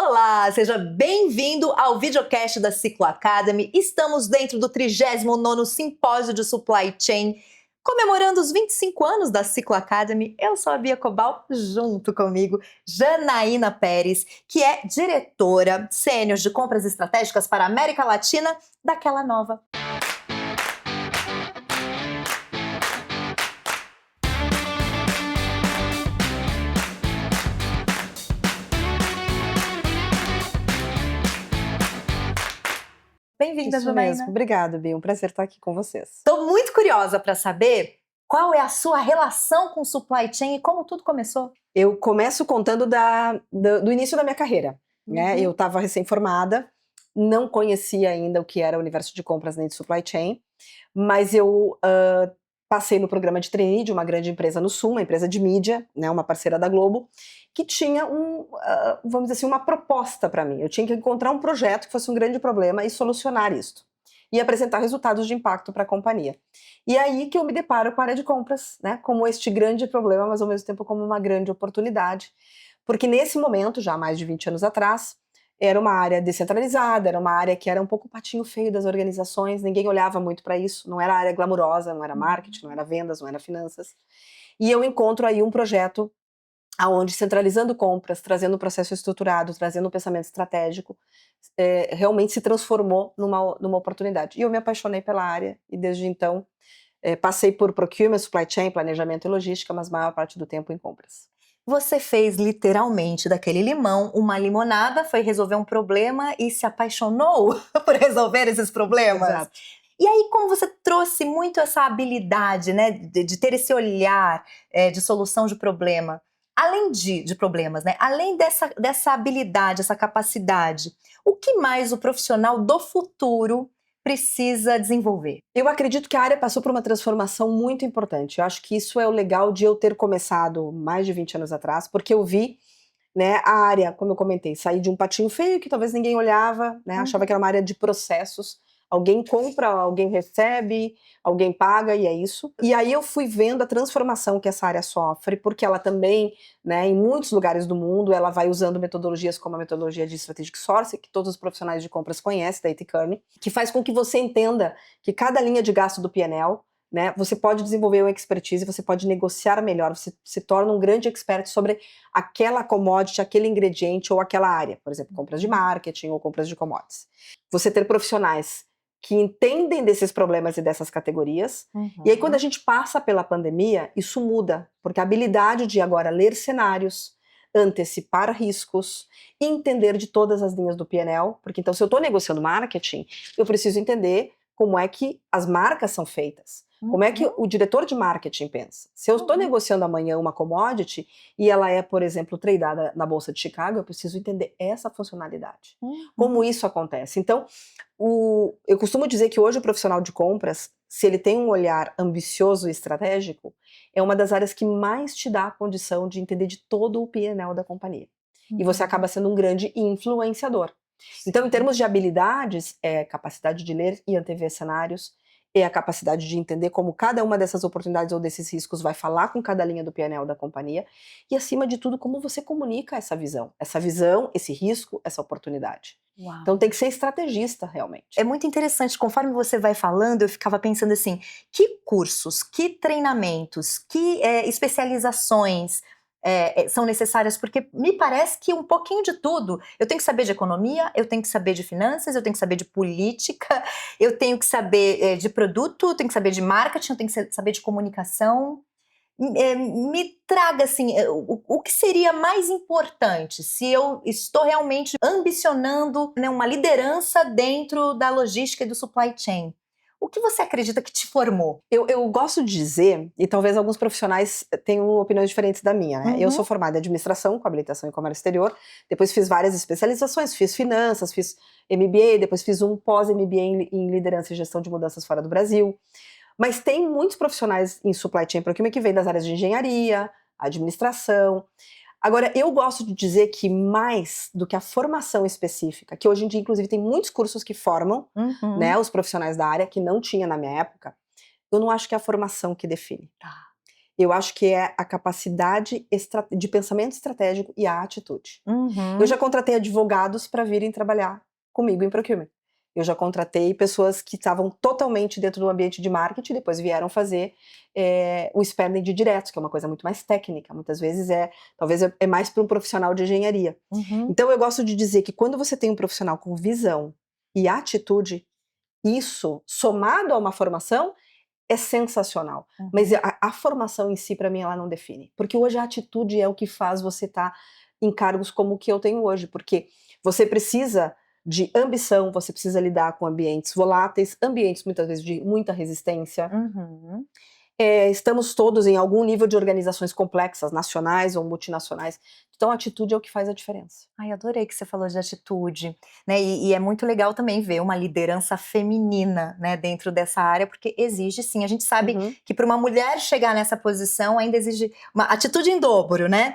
Olá, seja bem-vindo ao videocast da Ciclo Academy. Estamos dentro do 39º Simpósio de Supply Chain, comemorando os 25 anos da Ciclo Academy. Eu sou a Bia Cobal, junto comigo, Janaína Pérez, que é diretora sênior de compras estratégicas para a América Latina daquela nova. Bem-vinda, Isso Janaína. mesmo. Obrigada, Bia. Um prazer estar aqui com vocês. Estou muito curiosa para saber qual é a sua relação com supply chain e como tudo começou. Eu começo contando do início da minha carreira, né? Eu estava recém-formada, não conhecia ainda o que era o universo de compras nem de supply chain, mas eu passei no programa de trainee de uma grande empresa no Sul, uma empresa de mídia, né, uma parceira da Globo, que tinha vamos dizer assim, uma proposta para mim. Eu tinha que encontrar um projeto que fosse um grande problema e solucionar isto. E apresentar resultados de impacto para a companhia. E aí que eu me deparo com a área de compras, né, como este grande problema, mas ao mesmo tempo como uma grande oportunidade. Porque nesse momento, já há mais de 20 anos atrás, era uma área descentralizada, era uma área que era um pouco o patinho feio das organizações, ninguém olhava muito para isso, não era área glamurosa, não era marketing, não era vendas, não era finanças. E eu encontro aí um projeto aonde, centralizando compras, trazendo um processo estruturado, trazendo um pensamento estratégico, realmente se transformou numa oportunidade. E eu me apaixonei pela área, e desde então passei por procurement, supply chain, planejamento e logística, mas a maior parte do tempo em compras. Você fez literalmente daquele limão uma limonada, foi resolver um problema e se apaixonou por resolver esses problemas. Exato. E aí, como você trouxe muito essa habilidade, né, de ter esse olhar de solução de problema, além de problemas, né, além dessa habilidade, essa capacidade, o que mais o profissional do futuro precisa desenvolver? Eu acredito que a área passou por uma transformação muito importante. Eu acho que isso é o legal de eu ter começado mais de 20 anos atrás, porque eu vi, né, a área, como eu comentei, sair de um patinho feio que talvez ninguém olhava, né, achava que era uma área de processos. Alguém compra, alguém recebe, alguém paga e é isso. E aí eu fui vendo a transformação que essa área sofre, porque ela também, né, em muitos lugares do mundo, ela vai usando metodologias como a metodologia de Strategic Sourcing, que todos os profissionais de compras conhecem, da A.T. Kearney, que faz com que você entenda que cada linha de gasto do P&L, né, você pode desenvolver uma expertise, você pode negociar melhor, você se torna um grande expert sobre aquela commodity, aquele ingrediente ou aquela área, por exemplo, compras de marketing ou compras de commodities. Você ter profissionais que entendem desses problemas e dessas categorias. E aí, quando a gente passa pela pandemia, isso muda, porque a habilidade de agora ler cenários, antecipar riscos, entender de todas as linhas do P&L, porque então se eu estou negociando marketing, eu preciso entender como é que as marcas são feitas. Como é que o diretor de marketing pensa? Se eu estou negociando amanhã uma commodity e ela é, por exemplo, tradeada na Bolsa de Chicago, eu preciso entender essa funcionalidade. Como isso acontece? Então, eu costumo dizer que hoje o profissional de compras, se ele tem um olhar ambicioso e estratégico, é uma das áreas que mais te dá a condição de entender de todo o P&L da companhia. E você acaba sendo um grande influenciador. Então, em termos de habilidades, é capacidade de ler e antever cenários, é a capacidade de entender como cada uma dessas oportunidades ou desses riscos vai falar com cada linha do P&L da companhia e, acima de tudo, como você comunica essa visão, esse risco, essa oportunidade. Uau. Então tem que ser estrategista, realmente. É muito interessante, conforme você vai falando, eu ficava pensando assim, que cursos, que treinamentos, que especializações são necessárias, porque me parece que um pouquinho de tudo. Eu tenho que saber de economia, eu tenho que saber de finanças, eu tenho que saber de política, eu tenho que saber de produto, eu tenho que saber de marketing, eu tenho que saber de comunicação. Me traga assim, o que seria mais importante se eu estou realmente ambicionando, né, uma liderança dentro da logística e do supply chain? O que você acredita que te formou? Eu gosto de dizer, e talvez alguns profissionais tenham opiniões diferentes da minha, né? Eu sou formada em administração, com habilitação em comércio exterior, depois fiz várias especializações, fiz finanças, fiz MBA, depois fiz um pós-MBA em liderança e gestão de mudanças fora do Brasil. Mas tem muitos profissionais em supply chain procurement que vêm das áreas de engenharia, administração. Agora, eu gosto de dizer que mais do que a formação específica, que hoje em dia, inclusive, tem muitos cursos que formam, né, os profissionais da área, que não tinha na minha época, eu não acho que é a formação que define. Eu acho que é a capacidade de pensamento estratégico e a atitude. Eu já contratei advogados para virem trabalhar comigo em procurement. Eu já contratei pessoas que estavam totalmente dentro do ambiente de marketing, depois vieram fazer o spending de diretos, que é uma coisa muito mais técnica. Muitas vezes talvez é mais para um profissional de engenharia. Então eu gosto de dizer que quando você tem um profissional com visão e atitude, isso, somado a uma formação, é sensacional. Mas a formação em si, para mim, ela não define. Porque hoje a atitude é o que faz você estar em cargos como o que eu tenho hoje. Porque você precisa de ambição, você precisa lidar com ambientes voláteis, ambientes muitas vezes de muita resistência. Estamos todos em algum nível de organizações complexas, nacionais ou multinacionais. Então a atitude é o que faz a diferença. Ai, adorei que você falou de atitude, né, e é muito legal também ver uma liderança feminina, né, dentro dessa área, porque exige sim, a gente sabe que para uma mulher chegar nessa posição ainda exige uma atitude em dobro, né?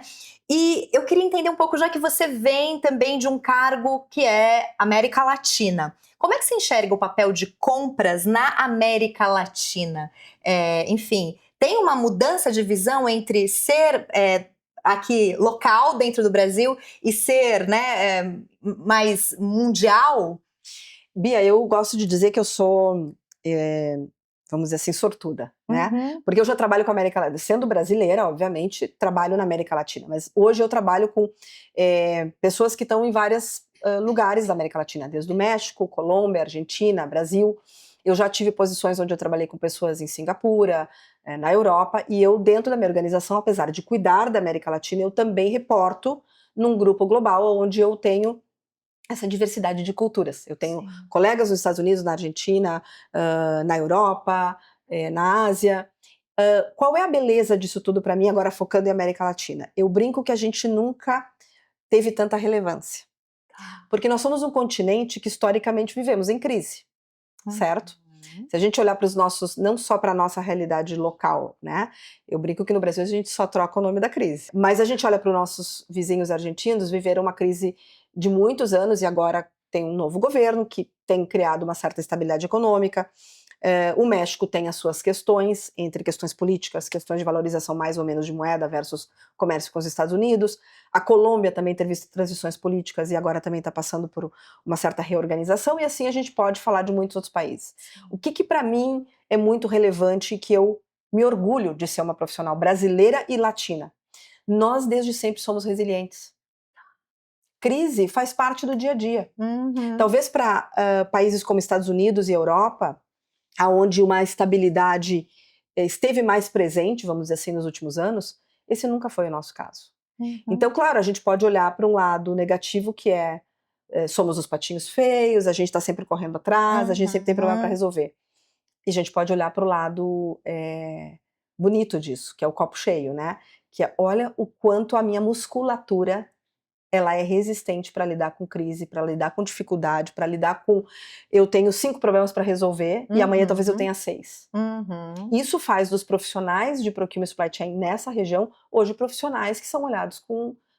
E eu queria entender um pouco, já que você vem também de um cargo que é América Latina, como é que você enxerga o papel de compras na América Latina? Enfim, tem uma mudança de visão entre ser aqui local dentro do Brasil e ser, né, mais mundial? Bia, eu gosto de dizer que eu sou, vamos dizer assim, sortuda, né? Porque eu já trabalho com a América Latina, sendo brasileira, obviamente, trabalho na América Latina, mas hoje eu trabalho com pessoas que estão em vários lugares da América Latina, desde o México, Colômbia, Argentina, Brasil. Eu já tive posições onde eu trabalhei com pessoas em Singapura, na Europa, e eu, dentro da minha organização, apesar de cuidar da América Latina, eu também reporto num grupo global onde eu tenho essa diversidade de culturas. Eu tenho colegas nos Estados Unidos, na Argentina, na Europa, na Ásia. Qual é a beleza disso tudo para mim, agora focando em América Latina? Eu brinco que a gente nunca teve tanta relevância. Porque nós somos um continente que historicamente vivemos em crise, certo? Se a gente olhar para os nossos, não só para a nossa realidade local, né? Eu brinco que no Brasil a gente só troca o nome da crise. Mas a gente olha para os nossos vizinhos argentinos, viveram uma crise de muitos anos e agora tem um novo governo que tem criado uma certa estabilidade econômica. O México tem as suas questões, entre questões políticas, questões de valorização mais ou menos de moeda versus comércio com os Estados Unidos. A Colômbia também teve transições políticas e agora também está passando por uma certa reorganização, e assim a gente pode falar de muitos outros países. O que para mim é muito relevante e que eu me orgulho de ser uma profissional brasileira e latina? Nós desde sempre somos resilientes. Crise faz parte do dia a dia. Talvez para países como Estados Unidos e Europa, aonde uma estabilidade esteve mais presente, vamos dizer assim, nos últimos anos, esse nunca foi o nosso caso. Então, claro, a gente pode olhar para um lado negativo, que somos os patinhos feios, a gente está sempre correndo atrás, a gente sempre tem problema para resolver. E a gente pode olhar para o lado bonito disso, que é o copo cheio, né? Que é, olha o quanto a minha musculatura ela é resistente para lidar com crise, para lidar com dificuldade, para lidar com... Eu tenho 5 problemas para resolver e amanhã talvez eu tenha 6. Isso faz dos profissionais de Procurement Supply Chain nessa região, hoje profissionais que são olhados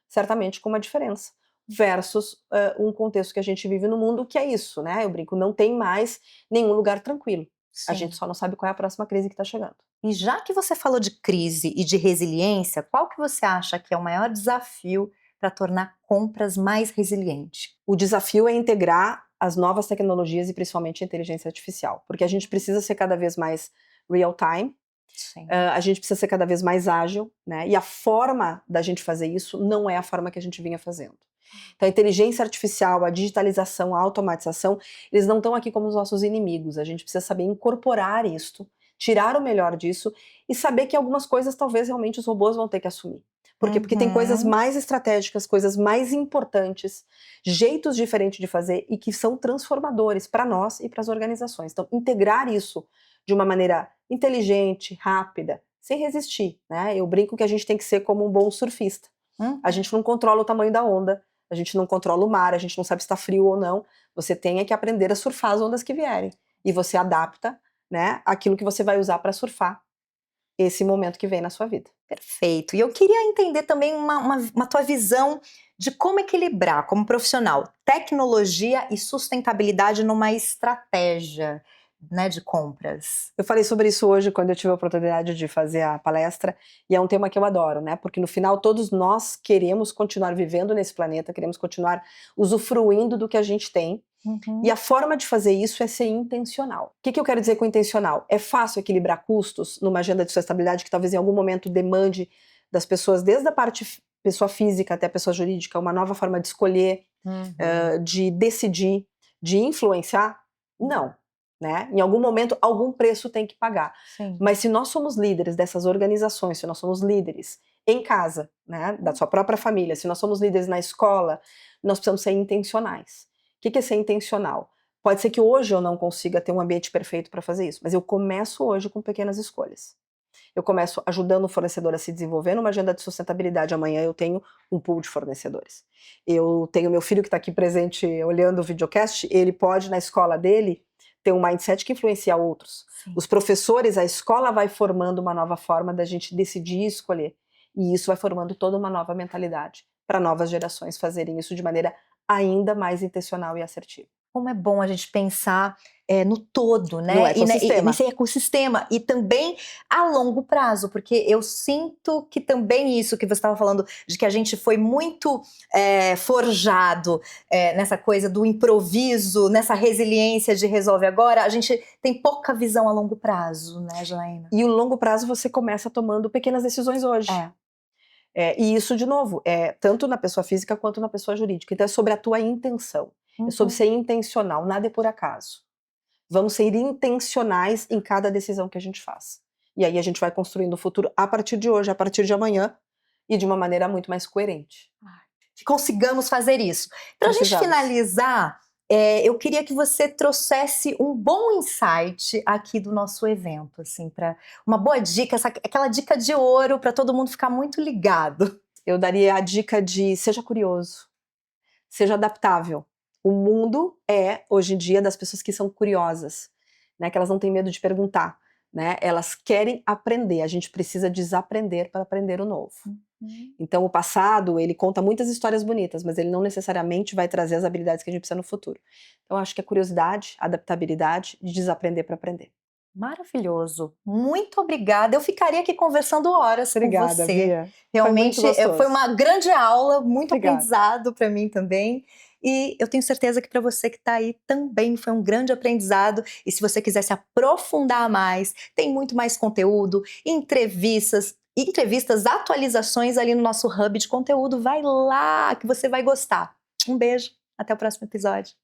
certamente com uma diferença, versus um contexto que a gente vive no mundo, que é isso, né? Eu brinco, não tem mais nenhum lugar tranquilo. A gente só não sabe qual é a próxima crise que está chegando. E já que você falou de crise e de resiliência, qual que você acha que é o maior desafio para tornar compras mais resilientes? O desafio é integrar as novas tecnologias e principalmente a inteligência artificial, porque a gente precisa ser cada vez mais real time, a gente precisa ser cada vez mais ágil, né? E a forma da gente fazer isso não é a forma que a gente vinha fazendo. Então a inteligência artificial, a digitalização, a automatização, eles não estão aqui como os nossos inimigos, a gente precisa saber incorporar isto, tirar o melhor disso e saber que algumas coisas talvez realmente os robôs vão ter que assumir. Por quê? Porque tem coisas mais estratégicas, coisas mais importantes, jeitos diferentes de fazer e que são transformadores para nós e para as organizações. Então, integrar isso de uma maneira inteligente, rápida, sem resistir, né? Eu brinco que a gente tem que ser como um bom surfista. A gente não controla o tamanho da onda, a gente não controla o mar, a gente não sabe se está frio ou não. Você tem que aprender a surfar as ondas que vierem. E você adapta, né, aquilo que você vai usar para surfar esse momento que vem na sua vida. Perfeito. E eu queria entender também uma tua visão de como equilibrar, como profissional, tecnologia e sustentabilidade numa estratégia. né, de compras. Eu falei sobre isso hoje quando eu tive a oportunidade de fazer a palestra, e é um tema que eu adoro, né? Porque no final todos nós queremos continuar vivendo nesse planeta, queremos continuar usufruindo do que a gente tem, e a forma de fazer isso é ser intencional. O que eu quero dizer com intencional? É fácil equilibrar custos numa agenda de sustentabilidade que talvez em algum momento demande das pessoas, desde a parte pessoa física até a pessoa jurídica, uma nova forma de escolher, de decidir, de influenciar? Não. Né? Em algum momento, algum preço tem que pagar. Sim. Mas se nós somos líderes dessas organizações, se nós somos líderes em casa, né, da sua própria família, se nós somos líderes na escola, nós precisamos ser intencionais. O que é ser intencional? Pode ser que hoje eu não consiga ter um ambiente perfeito para fazer isso, mas eu começo hoje com pequenas escolhas. Eu começo ajudando o fornecedor a se desenvolver numa agenda de sustentabilidade. Amanhã eu tenho um pool de fornecedores. Eu tenho meu filho que está aqui presente olhando o videocast, ele pode, na escola dele, ter um mindset que influencia outros. Sim. Os professores, a escola vai formando uma nova forma da gente decidir e escolher. E isso vai formando toda uma nova mentalidade para novas gerações fazerem isso de maneira ainda mais intencional e assertiva. Como é bom a gente pensar no todo, né? No ecossistema. E nesse ecossistema. E também a longo prazo, porque eu sinto que também isso que você estava falando, de que a gente foi muito forjado nessa coisa do improviso, nessa resiliência de resolve agora, a gente tem pouca visão a longo prazo, né, Janaína? E o longo prazo você começa tomando pequenas decisões hoje. E isso, de novo, é tanto na pessoa física quanto na pessoa jurídica. Então é sobre a tua intenção. É sobre ser intencional, nada é por acaso. Vamos ser intencionais em cada decisão que a gente faz. E aí a gente vai construindo o futuro a partir de hoje, a partir de amanhã, e de uma maneira muito mais coerente. Que consigamos fazer isso. Para a gente finalizar, eu queria que você trouxesse um bom insight aqui do nosso evento, assim, para uma boa dica, aquela dica de ouro para todo mundo ficar muito ligado. Eu daria a dica de seja curioso, seja adaptável. O mundo hoje em dia, das pessoas que são curiosas, né, que elas não têm medo de perguntar, né, elas querem aprender, a gente precisa desaprender para aprender o novo. Então o passado, ele conta muitas histórias bonitas, mas ele não necessariamente vai trazer as habilidades que a gente precisa no futuro. Então eu acho que é curiosidade, adaptabilidade, de desaprender para aprender. Maravilhoso, muito obrigada. Eu ficaria aqui conversando horas com você. Bia. Realmente foi uma grande aula, muito aprendizado para mim também. E eu tenho certeza que para você que está aí também foi um grande aprendizado. E se você quiser se aprofundar mais, tem muito mais conteúdo, entrevistas, atualizações ali no nosso hub de conteúdo. Vai lá que você vai gostar. Um beijo, até o próximo episódio.